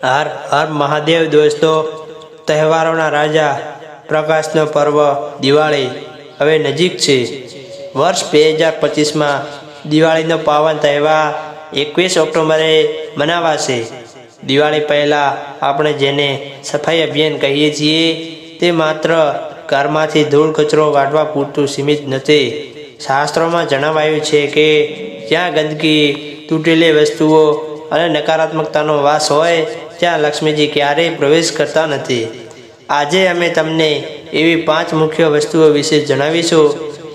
હર હર મહાદેવ દોસ્તો, તહેવારોના રાજા પ્રકાશનો પર્વ દિવાળી હવે નજીક છે। વર્ષ 2025માં દિવાળીનો પાવન તહેવાર 21 ઓક્ટોબરે મનાવાશે। દિવાળી પહેલાં આપણે જેને સફાઈ અભિયાન કહીએ છીએ તે માત્ર ઘરમાંથી ધૂળ કચરો કાઢવા પૂરતું સીમિત નથી। શાસ્ત્રોમાં જણાવાયું છે કે જ્યાં ગંદકી, તૂટેલી વસ્તુઓ અને નકારાત્મકતાનો વાસ હોય ત્યાં લક્ષ્મીજી ક્યારેય પ્રવેશ કરતા નથી। આજે અમે તમને એવી 5 મુખ્ય વસ્તુઓ વિશે જણાવીશું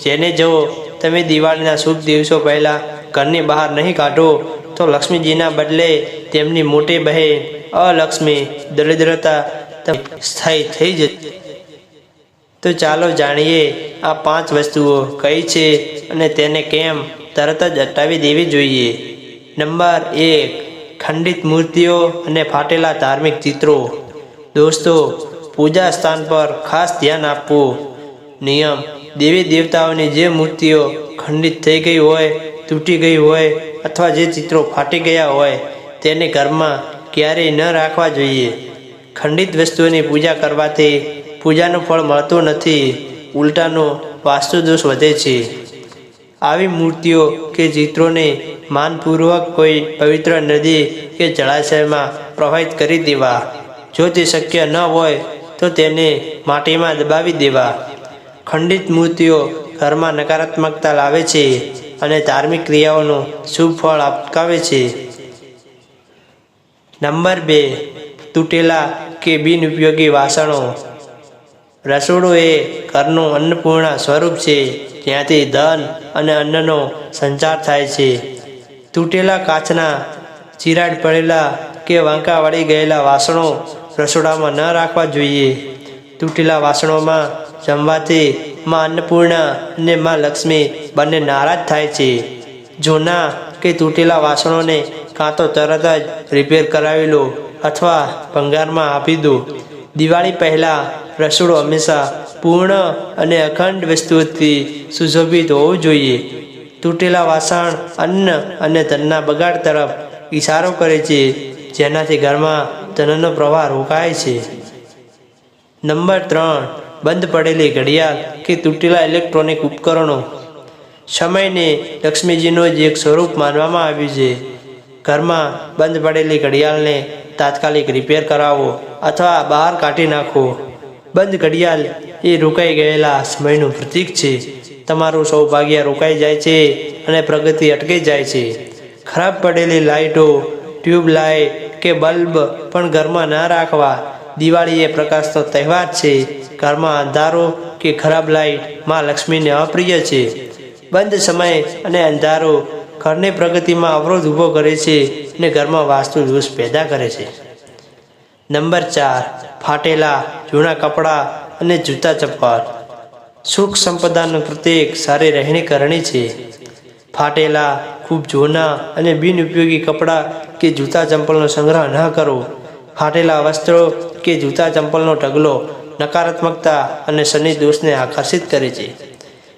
જેને જો તમે દિવાળીના શુભ દિવસો પહેલાં ઘરની બહાર નહીં કાઢો તો લક્ષ્મીજીના બદલે તેમની મોટી બહેન અલક્ષ્મી દરિદ્રતા સ્થાયી થઈ જશે। તો ચાલો જાણીએ આ 5 વસ્તુઓ કઈ છે અને તેને કેમ તરત જ હટાવી દેવી જોઈએ। નંબર 1, ખંડિત મૂર્તિઓ અને ફાટેલા ધાર્મિક ચિત્રો। દોસ્તો, પૂજા સ્થાન પર ખાસ ધ્યાન આપવું। નિયમ: દેવી દેવતાઓની જે મૂર્તિઓ ખંડિત થઈ ગઈ હોય, તૂટી ગઈ હોય અથવા જે ચિત્રો ફાટી ગયા હોય તેને ઘરમાં ક્યારેય ન રાખવા જોઈએ। ખંડિત વસ્તુઓની પૂજા કરવાથી પૂજાનું ફળ મળતું નથી, ઉલટાનો વાસ્તુ દોષ વધે છે। આવી મૂર્તિઓ કે ચિત્રોને માનપૂર્વક કોઈ પવિત્ર નદી કે જળાશયમાં પ્રવાહિત કરી દેવા। જો તે શક્ય ન હોય તો તેને માટીમાં દબાવી દેવા। ખંડિત મૂર્તિઓ ઘરમાં નકારાત્મકતા લાવે છે અને ધાર્મિક ક્રિયાઓનું શુભ ફળ અટકાવે છે। નંબર 2, તૂટેલા કે બિનઉપયોગી વાસણો। રસોડું એ ઘરનું અન્નપૂર્ણા સ્વરૂપ છે જ્યાંથી ધન અને અન્નનો સંચાર થાય છે। તૂટેલા કાચના, ચિરાડ પડેલા કે વાંકા વળી ગયેલા વાસણો રસોડામાં ન રાખવા જોઈએ। તૂટેલા વાસણોમાં જમવાથી માં અન્નપૂર્ણા અને માં લક્ષ્મી બંને નારાજ થાય છે। જૂના કે તૂટેલા વાસણોને કાં તો તરત જ રિપેર કરાવી લો અથવા ભંગારમાં આપી દો। દિવાળી પહેલાં રસોડું હંમેશા પૂર્ણ અને અખંડ વસ્તુઓથી સુશોભિત હોવું જોઈએ। તૂટેલા વાસણ અન્ન અને ધનના બગાડ તરફ ઇશારો કરે છે જેનાથી ઘરમાં ધનનો પ્રવાહ રોકાય છે। નંબર 3, બંધ પડેલી ઘડિયાળ કે તૂટેલા ઇલેક્ટ્રોનિક ઉપકરણો। સમયને લક્ષ્મીજીનું જ એક સ્વરૂપ માનવામાં આવ્યું છે। ઘરમાં બંધ પડેલી ઘડિયાળને તાત્કાલિક રિપેર કરાવો અથવા બહાર કાઢી નાખો। બંધ ઘડિયાળ એ રોકાઈ ગયેલા સમયનું પ્રતીક છે। તમારું સૌભાગ્ય રોકાઈ જાય છે અને પ્રગતિ અટકી જાય છે। ખરાબ પડેલી લાઇટો, ટ્યુબલાઇટ કે બલ્બ પણ ઘરમાં ના રાખવા। દિવાળી એ પ્રકાશનો તહેવાર છે। ઘરમાં અંધારું કે ખરાબ લાઇટ માં લક્ષ્મીને અપ્રિય છે। બંધ સમય અને અંધારું ઘરની પ્રગતિમાં અવરોધ ઊભો કરે છે અને ઘરમાં વાસ્તુ દોષ પેદા કરે છે। નંબર 4, ફાટેલા જૂના કપડાં અને જૂતા ચપ્પલ। સુખ સંપદાનું પ્રતીક સારી રહેણી કરણી છે। ફાટેલા, ખૂબ જૂના અને બિનઉપયોગી કપડાં કે જૂતા ચંપલનો સંગ્રહ ન કરો। ફાટેલા વસ્ત્રો કે જૂતા ચંપલનો ઢગલો નકારાત્મકતા અને શનિ દોષને આકર્ષિત કરે છે।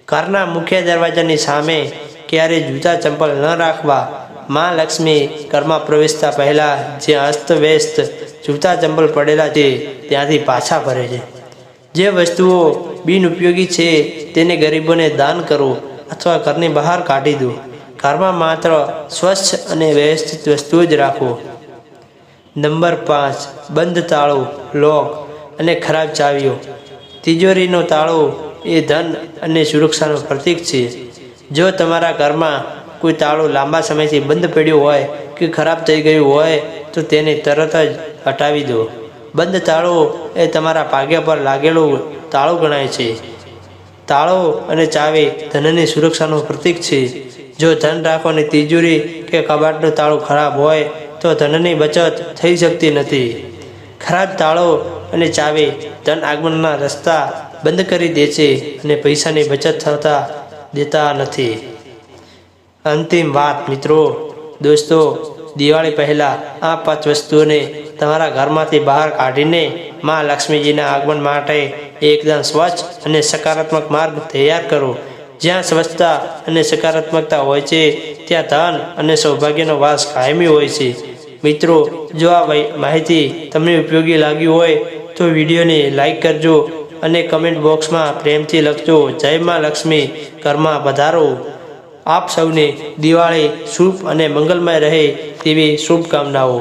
ઘરના મુખ્ય દરવાજાની સામે ક્યારેય જૂતા ચંપલ ન રાખવા। માં લક્ષ્મી ઘરમાં પ્રવેશતા પહેલાં જે અસ્તવ્યસ્ત જૂતા ચંપલ પડેલા છે ત્યાંથી પાછા ફરે છે। જે વસ્તુઓ બિનઉપયોગી છે તેને ગરીબોને દાન કરો અથવા ઘરની બહાર કાઢી દો। ઘરમાં માત્ર સ્વચ્છ અને વ્યવસ્થિત વસ્તુઓ જ રાખો। નંબર 5, બંધ તાળું, લોક અને ખરાબ ચાવીઓ। તિજોરીનો તાળું એ ધન અને સુરક્ષાનું પ્રતીક છે। જો તમારા ઘરમાં કોઈ તાળું લાંબા સમયથી બંધ પડ્યું હોય કે ખરાબ થઈ ગયું હોય તો તેને તરત જ હટાવી દો। બંધ તાળું એ તમારા ભાગ્ય પર લાગેલું તાળું ગણાય છે। તાળું અને ચાવી ધનની સુરક્ષાનું પ્રતીક છે। જો ધન રાખવાની તિજોરી કે કબાટનું તાળું ખરાબ હોય તો ધનની બચત થઈ શકતી નથી। ખરાબ તાળું અને ચાવી ધન આગમનના રસ્તા બંધ કરી દે છે અને પૈસાની બચત થતા દેતા નથી। અંતિમ વાત મિત્રો, દોસ્તો, દિવાળી પહેલાં આ 5 વસ્તુઓને તમારા ઘરમાંથી બહાર કાઢીને માં લક્ષ્મીજીના આગમન માટે એકદમ સ્વચ્છ અને સકારાત્મક માર્ગ તૈયાર કરો। જ્યાં સ્વચ્છતા અને સકારાત્મકતા હોય છે ત્યાં ધન અને સૌભાગ્યનો વાસ કાયમી હોય છે। મિત્રો, જો આ માહિતી તમને ઉપયોગી લાગી હોય તો વિડીયોને લાઈક કરજો અને કમેન્ટ બોક્સમાં પ્રેમથી લખજો, જય માં લક્ષ્મી, ઘરમાં પધારો. આપ સૌને દિવાળી શુભ અને મંગલમય રહે તેવી શુભકામનાઓ.